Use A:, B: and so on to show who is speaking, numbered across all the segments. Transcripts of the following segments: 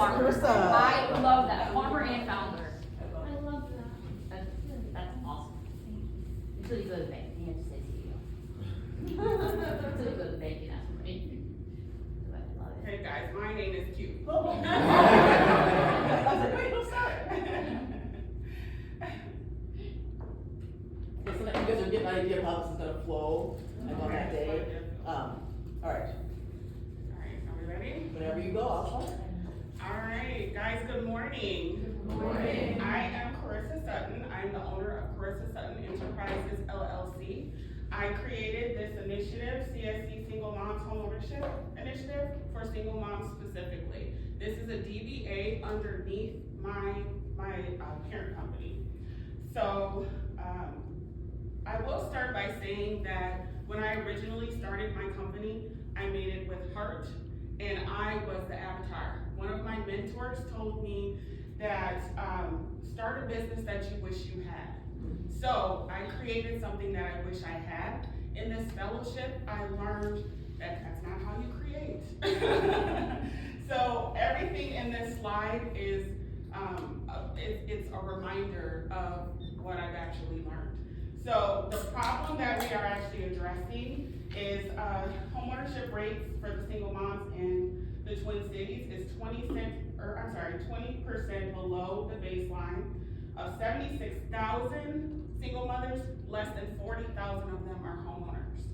A: farmer.
B: Carissa.
A: I love that, farmer and founder.
C: I love that.
A: That's awesome. Until you go to the bank, you have to say CEO. Until you go to the bank, you ask for me. I love it.
D: Hey guys, my name is Q.
B: I was like, wait, don't start. Okay, so that you guys are getting an idea of how this is gonna flow, like on that day. All right,
D: Alright, are we ready?
B: whenever you go, I'll start.
D: Alright, guys, good morning.
C: Good morning.
D: I am Corissa Sutton. I'm the owner of Corissa Sutton Enterprises, LLC. I created this initiative, CSC Single Moms Homeownership Initiative, for single moms specifically. This is a DBA underneath my parent company. So, I will start by saying that when I originally started my company, I made it with heart, and I was the avatar. One of my mentors told me that start a business that you wish you had. So I created something that I wish I had. In this fellowship, I learned that that's not how you create. So everything in this slide is it's a reminder of what I've actually learned. So the problem that we are actually addressing is homeownership rates for the single moms in the Twin Cities is 20% below the baseline. Of 76,000 single mothers, less than 40,000 of them are homeowners.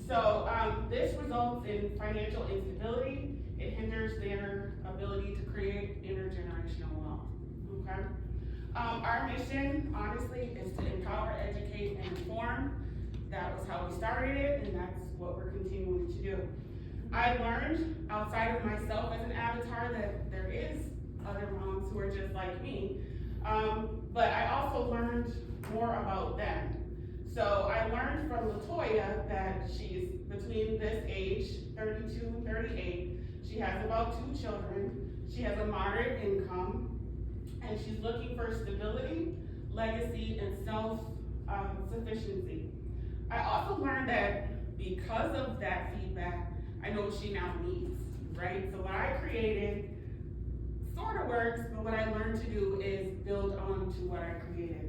D: So this results in financial instability. It hinders their ability to create intergenerational wealth, okay? Our mission, honestly, is to empower, educate, and inform. That was how we started it, and that's what we're continuing to do. I learned outside of myself as an avatar that there is other moms who are just like me, but I also learned more about them. So I learned from Latoya that she's between this age, 32 and 38. She has about 2 children. She has a moderate income, and she's looking for stability, legacy, and self-sufficiency. I also learned that because of that feedback, I know what she now needs, right? So what I created sort of works, but what I learned to do is build on to what I created.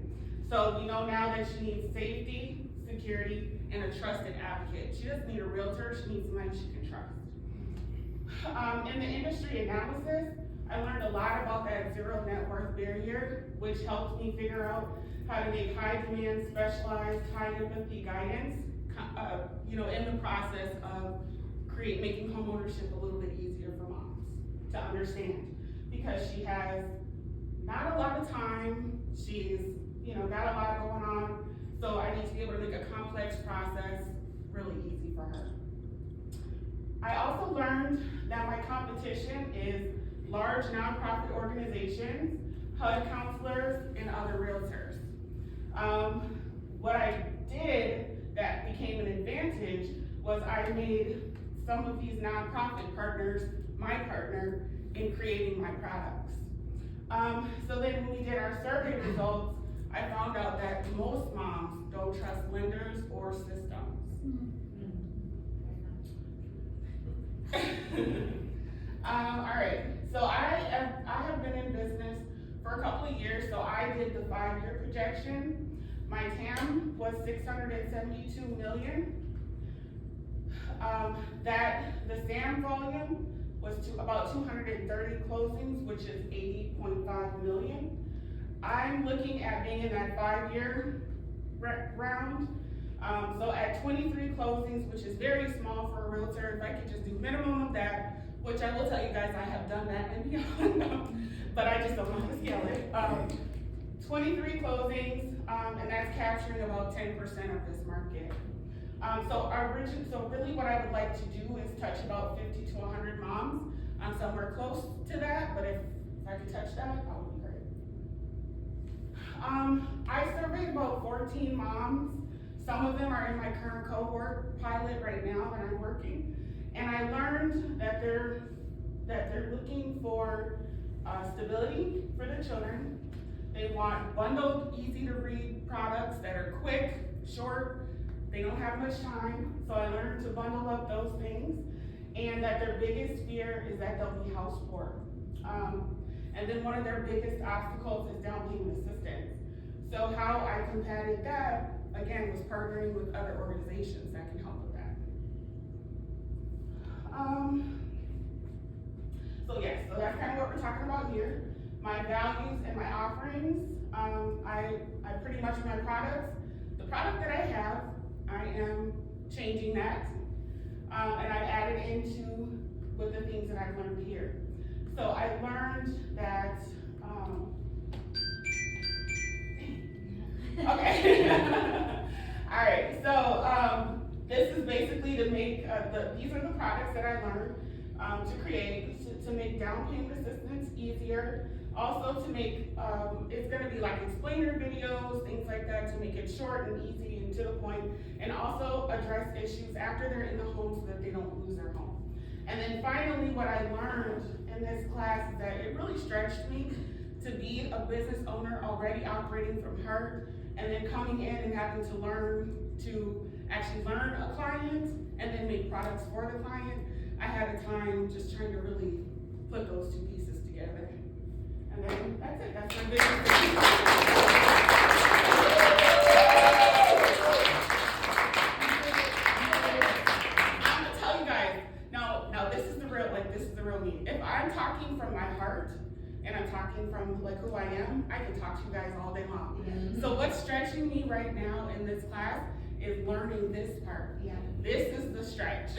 D: So we know now that she needs safety, security, and a trusted advocate. She doesn't need a realtor, she needs somebody she can trust. In the industry analysis, I learned a lot about that zero net worth barrier, which helped me figure out how to make high demand, specialized, high empathy guidance, in the process of making homeownership a little bit easier for moms to understand. Because she has not a lot of time, she's got a lot going on, so I need to be able to make a complex process really easy for her. I also learned that my competition is large nonprofit organizations, HUD counselors, and other realtors. What I did that became an advantage was I made some of these nonprofit partners my partner in creating my products. So then when we did our survey results, I found out that most moms don't trust lenders or systems. All right, so I have been in business for a couple of years, so I did the 5-year projection. My TAM was 672 million. The SAM volume was about 230 closings, which is 80.5 million. I'm looking at being in that 5-year round. So at 23 closings, which is very small for a realtor, if I could just do minimum of that, which I will tell you guys I have done that and beyond, but I just don't know how to scale it. 23 closings, and that's capturing about 10% of this market. So really what I would like to do is touch about 50 to 100 moms. I'm somewhere close to that, but if I could touch that, that would be great. I surveyed about 14 moms. Some of them are in my current cohort pilot right now that I'm working. And I learned that they're looking for stability for their children. They want bundled, easy to read products that are quick, short. They don't have much time, so I learned to bundle up those things. And that their biggest fear is that they'll be house poor. And then one of their biggest obstacles is down payment assistance. So how I combated that, again, was partnering with other organizations that can help with that. So that's kind of what we're talking about here. My values and my offerings, I pretty much my products. The product that I have, I am changing that. And I added into with the things that I've learned here. So I learned that, okay. All right, so this is basically to make, these are the products that I learned to create, to make down payment assistance easier. Also to make, it's gonna be like explainer videos, things like that, to make it short and easy and to the point, and also address issues after they're in the home so that they don't lose their home. And then finally, what I learned in this class is that it really stretched me to be a business owner already operating from hurt, and then coming in and having to learn to actually learn a client and then make products for the client. I had a time just trying to really put those two pieces together. And then that's it, that's my business. I'm gonna tell you guys, now this is the real me. If I'm talking from my heart, and I'm talking from like who I am, I can talk to you guys all day long.
C: Mm-hmm.
D: So what's stretching me right now in this class is learning this part.
C: Yeah.
D: This is the stretch.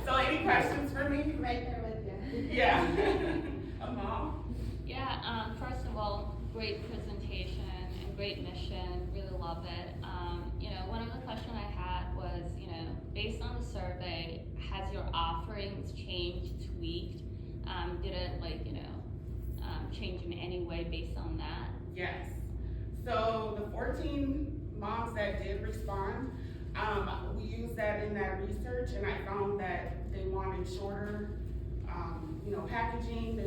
D: So any questions for me?
C: Right there with you.
D: Yeah. A mom?
E: Yeah, first of all, great presentation and great mission, really love it. One of the questions I had was, based on the survey, has your offerings changed, tweaked? Did it change in any way based on that?
D: Yes. So the 14 moms that did respond, we used that in that research, and I found that they wanted shorter, packaging. They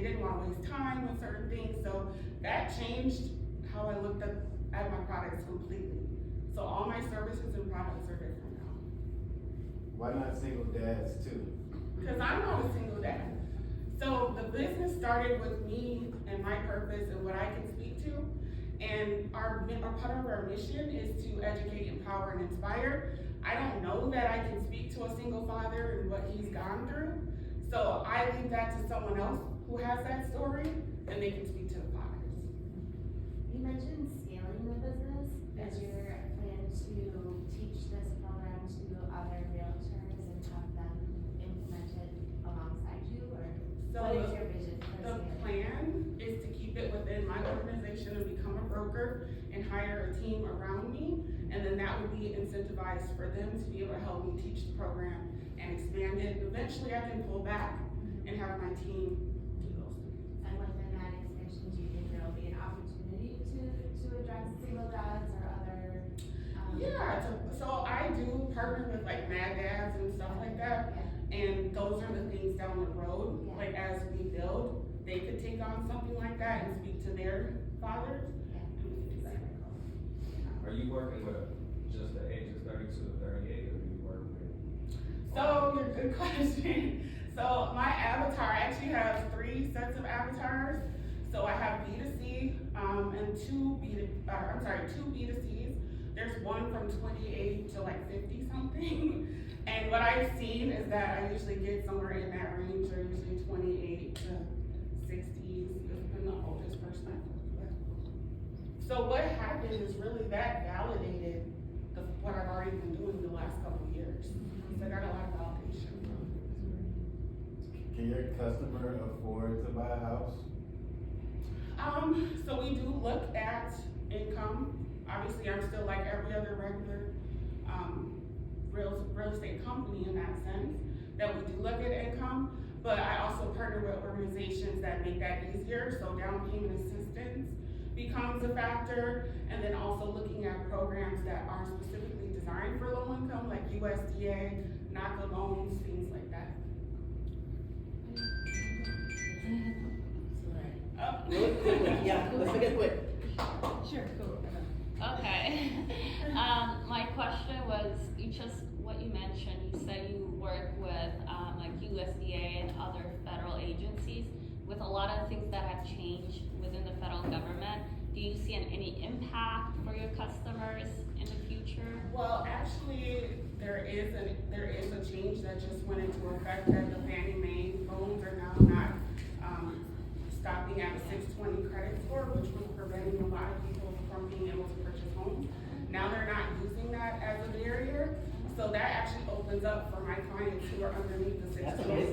D: didn't want to waste time with certain things. So that changed how I looked at my products completely. So all my services and products are different now.
F: Why not single dads too?
D: Because I'm not a single dad. So the business started with me and my purpose and what I can speak to. And our part of our mission is to educate, empower, and inspire. I don't know that I can speak to a single father and what he's gone through. So I leave that to someone else who has that story, and they can speak to the fathers.
C: You mentioned scaling the business as your plan to teach this program to other realtors and have them implement it alongside you, or
D: So
C: what is your vision for
D: the
C: scaling?
D: plan is to keep it within my organization and become a broker and hire a team around me, and then that would be incentivized for them to be able to help me teach the program and expand it. Eventually I can pull back and have my team do those things.
C: And within that expansion, do you think there will be an opportunity to address single dads or other?
D: Yeah, so I do partner with like Mad Dads and stuff like that, and those are the things down the road,
C: Yeah.
D: like as we build, they could take on something like that and speak to their fathers,
C: Yeah.
D: and we could do that.
G: Are you working with just the ages 32 to 38, or do you work with?
D: So, good question. So my avatar, I actually have 3 sets of avatars. So I have B2C, and 2 B2Cs. There's one from 28 to like 50 something. And what I've seen is that I usually get somewhere in that range, or usually 28 to 60s, has been the oldest person I've worked with. So what happened is really that validated what I've already been doing the last couple of years. So I got a lot of validation.
F: Can your customer afford to buy a house?
D: So we do look at income. Obviously, I'm still like every other regular real estate company in that sense, that we do look at income, but I also partner with organizations that make that easier, so down payment assistance becomes a factor, and then also looking at programs that are specifically designed for low income, like USDA, NACA loans, things like that.
B: Really quickly, yeah, let's make it quick.
E: Okay. My question was, because what you mentioned, you said you work with, like USDA and other federal agencies. With a lot of things that have changed within the federal government, do you see any impact for your customers in the future?
D: Well, actually, there is a change that just went into effect that the Fannie Mae loans are now not, stopping at a 620 credit score, which was preventing a lot of people from being able to purchase homes. Now they're not using that as a barrier, so that actually opens up for my clients who are underneath the
B: That's
D: 620